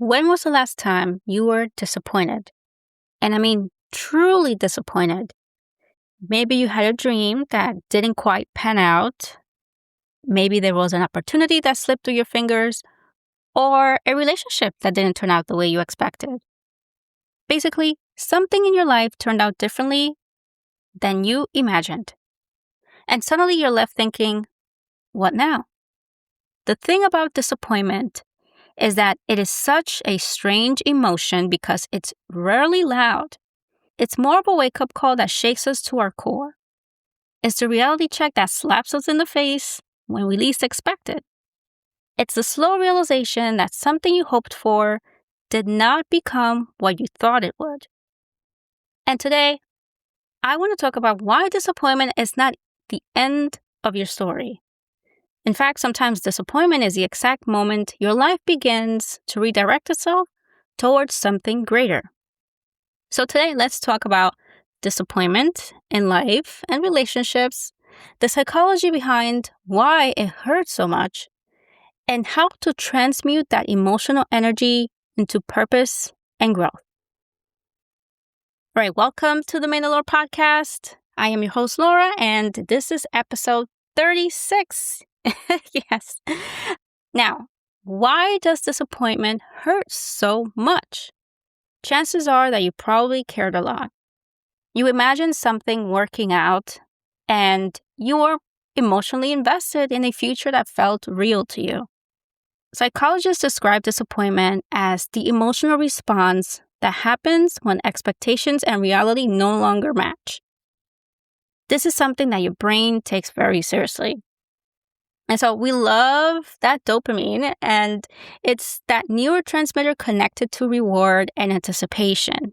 When was the last time you were disappointed? And I mean, truly disappointed. Maybe you had a dream that didn't quite pan out. Maybe there was an opportunity that slipped through your fingers, or a relationship that didn't turn out the way you expected. Basically, something in your life turned out differently than you imagined. And suddenly you're left thinking, what now? The thing about disappointment is that it is such a strange emotion because it's rarely loud. It's more of a wake-up call that shakes us to our core. It's the reality check that slaps us in the face when we least expect it. It's the slow realization that something you hoped for did not become what you thought it would. And today, I want to talk about why disappointment is not the end of your story. In fact, sometimes disappointment is the exact moment your life begins to redirect itself towards something greater. So today, let's talk about disappointment in life and relationships, the psychology behind why it hurts so much, and how to transmute that emotional energy into purpose and growth. All right, welcome to the Main Lore podcast. I am your host, Laura, and this is episode 36. Yes. Now, why does disappointment hurt so much? Chances are that you probably cared a lot. You imagined something working out, and you were emotionally invested in a future that felt real to you. Psychologists describe disappointment as the emotional response that happens when expectations and reality no longer match. This is something that your brain takes very seriously. And so we love that dopamine, and it's that neurotransmitter connected to reward and anticipation.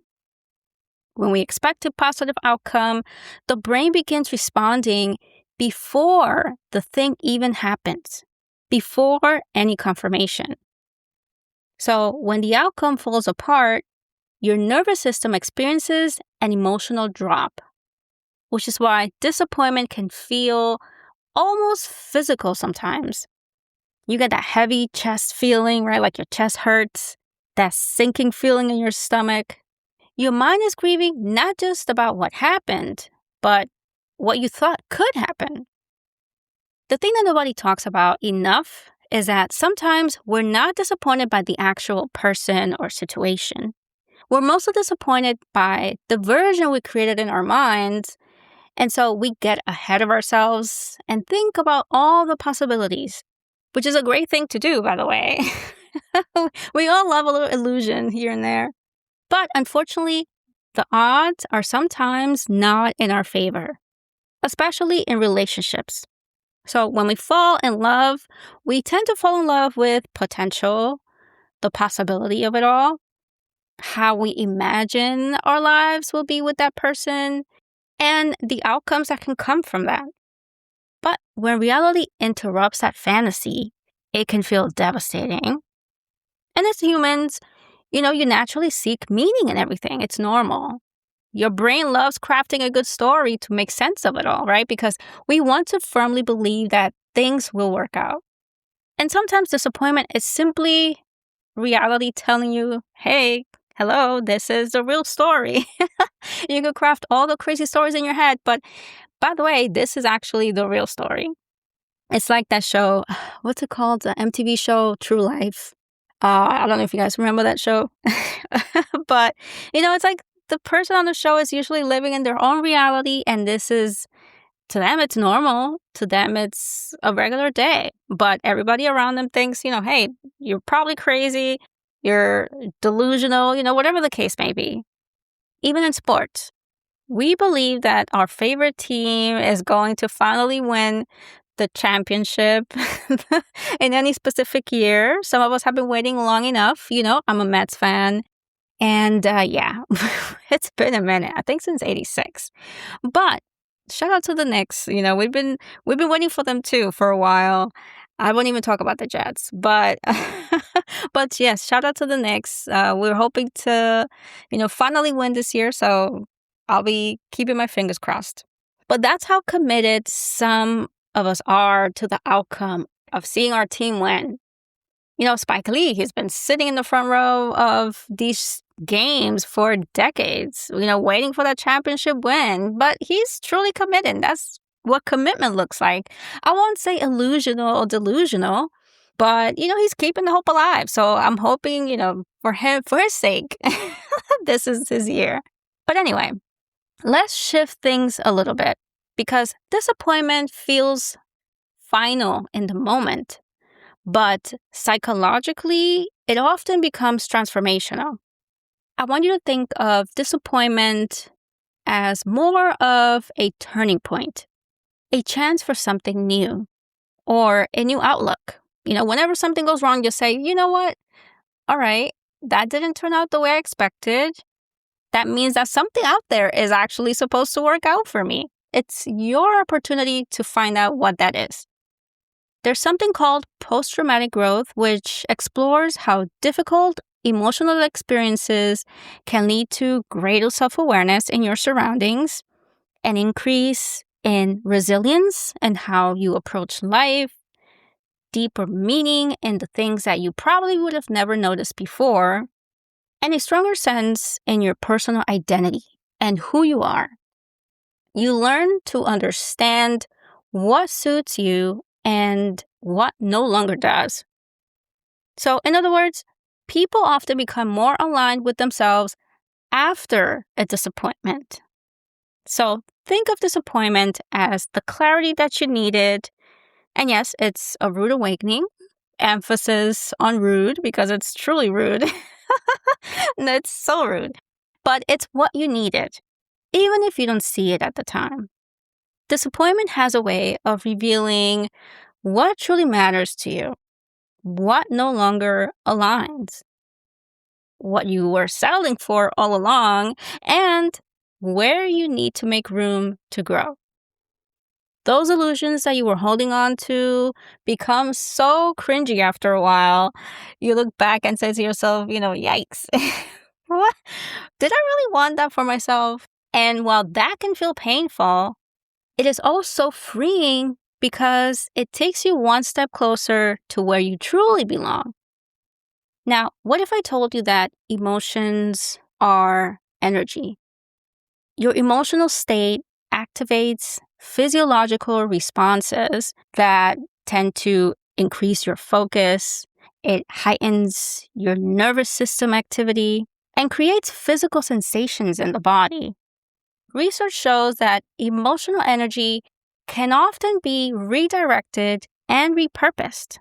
When we expect a positive outcome, the brain begins responding before the thing even happens, before any confirmation. So when the outcome falls apart, your nervous system experiences an emotional drop, which is why disappointment can feel almost physical sometimes. You get that heavy chest feeling, right? Like your chest hurts, that sinking feeling in your stomach. Your mind is grieving not just about what happened, but what you thought could happen. The thing that nobody talks about enough is that sometimes we're not disappointed by the actual person or situation. We're mostly disappointed by the version we created in our minds. And so we get ahead of ourselves and think about all the possibilities, which is a great thing to do, by the way. We all love a little illusion here and there. But unfortunately, the odds are sometimes not in our favor, especially in relationships. So when we fall in love, we tend to fall in love with potential, the possibility of it all, how we imagine our lives will be with that person, and the outcomes that can come from that. But when reality interrupts that fantasy, it can feel devastating. And as humans, you naturally seek meaning in everything. It's normal. Your brain loves crafting a good story to make sense of it all, right? Because we want to firmly believe that things will work out. And sometimes disappointment is simply reality telling you, hey, hello, this is the real story. You could craft all the crazy stories in your head, but by the way, this is actually the real story. It's like that show, what's it called? The MTV show, True Life. I don't know if you guys remember that show. But, it's like the person on the show is usually living in their own reality, and this is, to them, it's normal. To them, it's a regular day. But everybody around them thinks, hey, you're probably crazy. You're delusional, whatever the case may be. Even in sports, we believe that our favorite team is going to finally win the championship in any specific year. Some of us have been waiting long enough. I'm a Mets fan. And yeah, it's been a minute. I think since '86. But shout out to the Knicks. We've been waiting for them too for a while. I won't even talk about the Jets, but but yes, shout out to the Knicks. We're hoping to, finally win this year. So I'll be keeping my fingers crossed. But that's how committed some of us are to the outcome of seeing our team win. Spike Lee, he's been sitting in the front row of these games for decades, waiting for that championship win. But he's truly committed. That's what commitment looks like. I won't say illusional or delusional, but, he's keeping the hope alive. So I'm hoping, for his sake, this is his year. But anyway, let's shift things a little bit because disappointment feels final in the moment. But psychologically, it often becomes transformational. I want you to think of disappointment as more of a turning point, a chance for something new, or a new outlook. Whenever something goes wrong, you say, you know what? All right, that didn't turn out the way I expected. That means that something out there is actually supposed to work out for me. It's your opportunity to find out what that is. There's something called post-traumatic growth, which explores how difficult emotional experiences can lead to greater self-awareness in your surroundings, an increase in resilience and how you approach life, deeper meaning in the things that you probably would have never noticed before, and a stronger sense in your personal identity and who you are. You learn to understand what suits you and what no longer does. So, in other words, people often become more aligned with themselves after a disappointment. So, think of disappointment as the clarity that you needed. And yes, it's a rude awakening. Emphasis on rude because it's truly rude. It's so rude. But it's what you needed, even if you don't see it at the time. Disappointment has a way of revealing what truly matters to you, what no longer aligns, what you were settling for all along, and where you need to make room to grow. Those illusions that you were holding on to become so cringy after a while. You look back and say to yourself, yikes. What? Did I really want that for myself? And while that can feel painful, it is also freeing because it takes you one step closer to where you truly belong. Now, what if I told you that emotions are energy? Your emotional state activates physiological responses that tend to increase your focus. It heightens your nervous system activity and creates physical sensations in the body. Research shows that emotional energy can often be redirected and repurposed.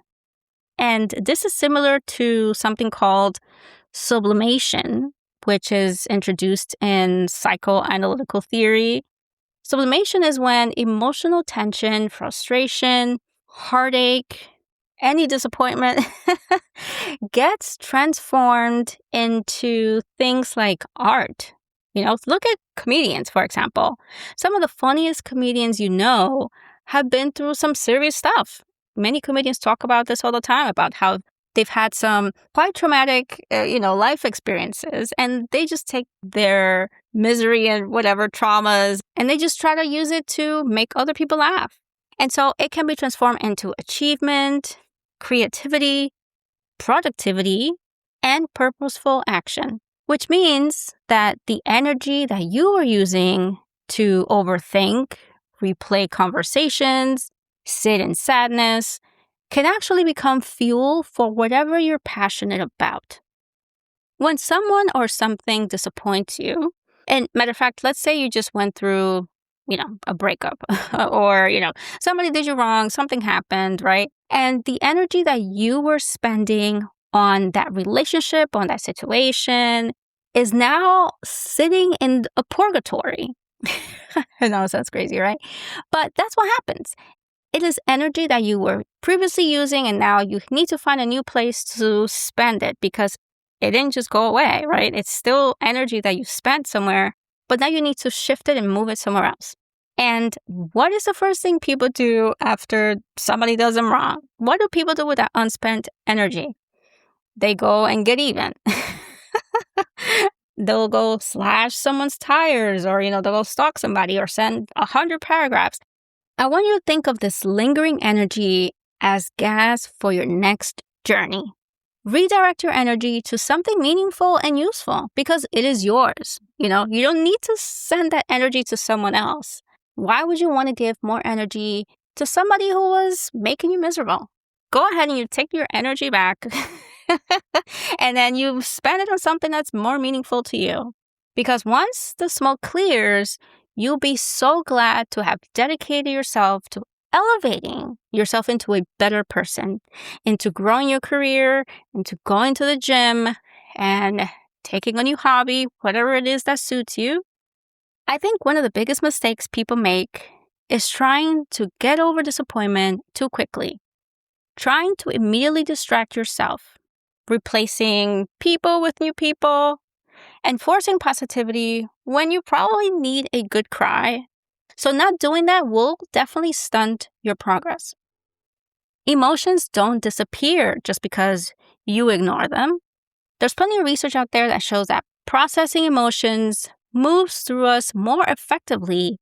And this is similar to something called sublimation, which is introduced in psychoanalytical theory. Sublimation is when emotional tension, frustration, heartache, any disappointment gets transformed into things like art. Look at comedians, for example. Some of the funniest comedians have been through some serious stuff. Many comedians talk about this all the time, about how they've had some quite traumatic, life experiences, and they just take their misery and whatever traumas, and they just try to use it to make other people laugh. And so it can be transformed into achievement, creativity, productivity, and purposeful action, which means that the energy that you are using to overthink, replay conversations, sit in sadness, can actually become fuel for whatever you're passionate about. When someone or something disappoints you, and matter of fact, let's say you just went through, a breakup or, somebody did you wrong, something happened, right? And the energy that you were spending on that relationship, on that situation, is now sitting in a purgatory. I know it sounds crazy, right? But that's what happens. It is energy that you were previously using, and now you need to find a new place to spend it because it didn't just go away, right? It's still energy that you spent somewhere, but now you need to shift it and move it somewhere else. And what is the first thing people do after somebody does them wrong? What do people do with that unspent energy? They go and get even. They'll go slash someone's tires, or, they'll go stalk somebody or send 100 paragraphs. I want you to think of this lingering energy as gas for your next journey. redirect your energy to something meaningful and useful because it is yours. You don't need to send that energy to someone else. Why would you want to give more energy to somebody who was making you miserable? Go ahead and you take your energy back and then you spend it on something that's more meaningful to you. Because once the smoke clears, you'll be so glad to have dedicated yourself to elevating yourself into a better person, into growing your career, into going to the gym, and taking a new hobby, whatever it is that suits you. I think one of the biggest mistakes people make is trying to get over disappointment too quickly, trying to immediately distract yourself, replacing people with new people, and forcing positivity when you probably need a good cry. So not doing that will definitely stunt your progress. Emotions don't disappear just because you ignore them. There's plenty of research out there that shows that processing emotions moves through us more effectively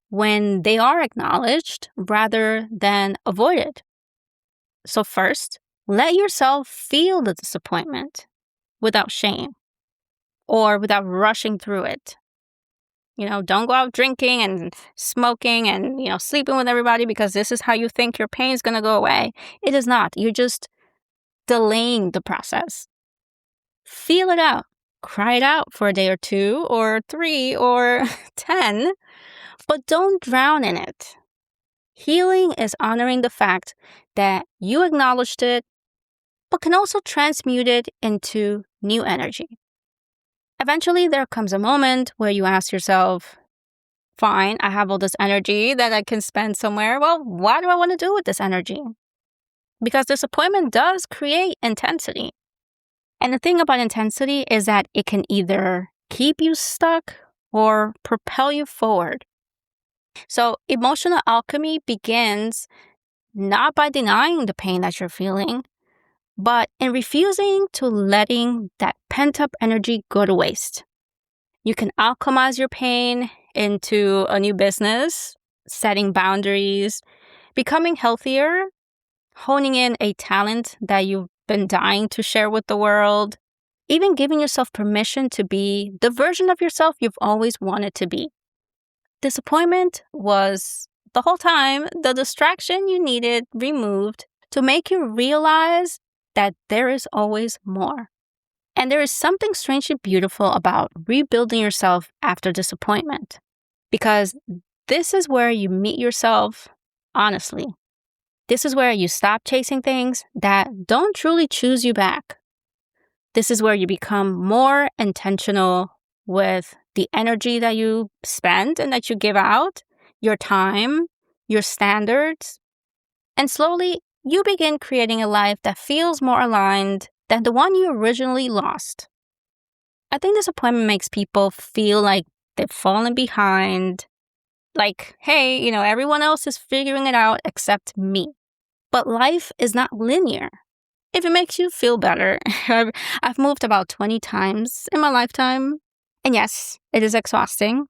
when they are acknowledged rather than avoided. So first, let yourself feel the disappointment without shame or without rushing through it. Don't go out drinking and smoking and, sleeping with everybody because this is how you think your pain is going to go away. It is not. You're just delaying the process. Feel it out. Cry it out for a day or 2 or 3 or 10, but don't drown in it. Healing is honoring the fact that you acknowledged it, but can also transmute it into new energy. Eventually, there comes a moment where you ask yourself, fine, I have all this energy that I can spend somewhere. Well, what do I want to do with this energy? Because disappointment does create intensity. And the thing about intensity is that it can either keep you stuck or propel you forward. So emotional alchemy begins not by denying the pain that you're feeling, but in refusing to letting that pent-up energy go to waste. You can alchemize your pain into a new business, setting boundaries, becoming healthier, honing in a talent that you've been dying to share with the world, even giving yourself permission to be the version of yourself you've always wanted to be. Disappointment was, the whole time, the distraction you needed removed to make you realize that there is always more. And there is something strangely beautiful about rebuilding yourself after disappointment, because this is where you meet yourself honestly. This is where you stop chasing things that don't truly choose you back. This is where you become more intentional with the energy that you spend and that you give out, your time, your standards, and slowly you begin creating a life that feels more aligned than the one you originally lost. I think disappointment makes people feel like they've fallen behind, like, hey, everyone else is figuring it out except me. But life is not linear. If it makes you feel better, I've moved about 20 times in my lifetime. And yes, it is exhausting.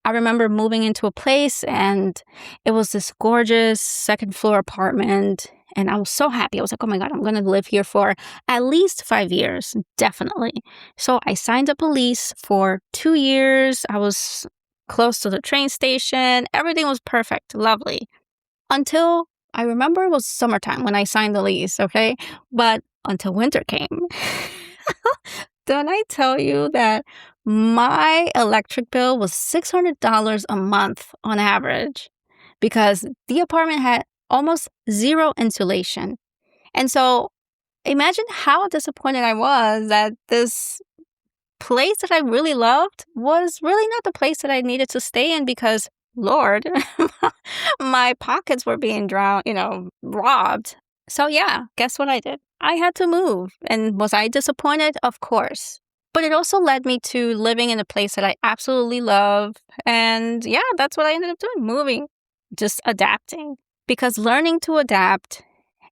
I remember moving into a place and it was this gorgeous second floor apartment. And I was so happy. I was like, oh my God, I'm going to live here for at least 5 years, definitely. So I signed up a lease for 2 years. I was close to the train station. Everything was perfect, lovely. Until I remember it was summertime when I signed the lease, okay? But until winter came. Don't I tell you that my electric bill was $600 a month on average because the apartment had almost zero insulation. And so imagine how disappointed I was that this place that I really loved was really not the place that I needed to stay in because, Lord, my pockets were being robbed. So yeah, guess what I did? I had to move. And was I disappointed? Of course. But it also led me to living in a place that I absolutely love. And yeah, that's what I ended up doing, moving, just adapting. Because learning to adapt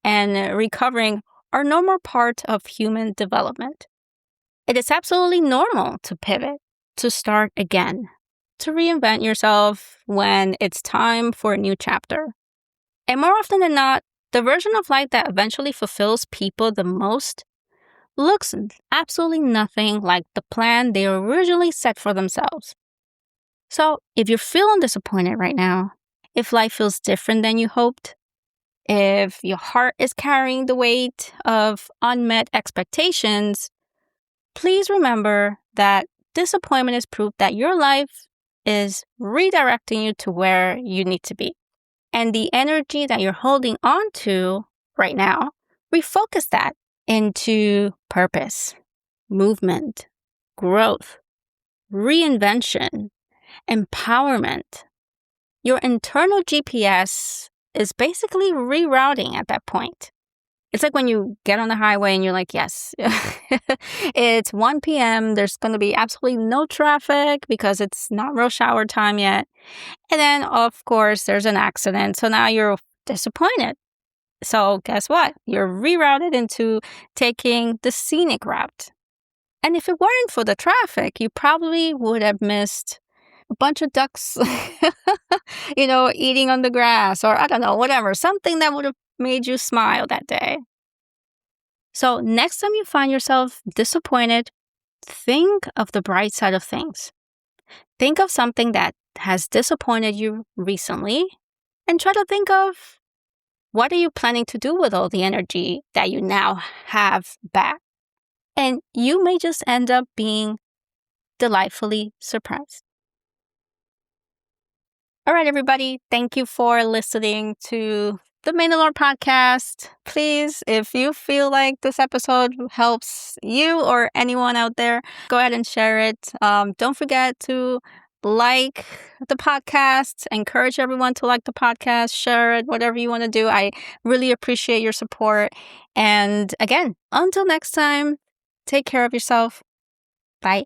and recovering are normal part of human development. It is absolutely normal to pivot, to start again, to reinvent yourself when it's time for a new chapter. And more often than not, the version of life that eventually fulfills people the most looks absolutely nothing like the plan they originally set for themselves. So if you're feeling disappointed right now, if life feels different than you hoped, if your heart is carrying the weight of unmet expectations, please remember that disappointment is proof that your life is redirecting you to where you need to be. And the energy that you're holding on to right now, refocus that into purpose, movement, growth, reinvention, empowerment. Your internal GPS is basically rerouting at that point. It's like when you get on the highway and you're like, yes, it's 1 p.m. There's going to be absolutely no traffic because it's not rush hour time yet. And then, of course, there's an accident. So now you're disappointed. So guess what? You're rerouted into taking the scenic route. And if it weren't for the traffic, you probably would have missed a bunch of ducks, eating on the grass, or I don't know, whatever, something that would have made you smile that day. So next time you find yourself disappointed, think of the bright side of things. Think of something that has disappointed you recently and try to think of what are you planning to do with all the energy that you now have back. And you may just end up being delightfully surprised. All right, everybody. Thank you for listening to the Mandalore podcast. Please, if you feel like this episode helps you or anyone out there, go ahead and share it. Don't forget to like the podcast, encourage everyone to like the podcast, share it, whatever you want to do. I really appreciate your support. And again, until next time, take care of yourself. Bye.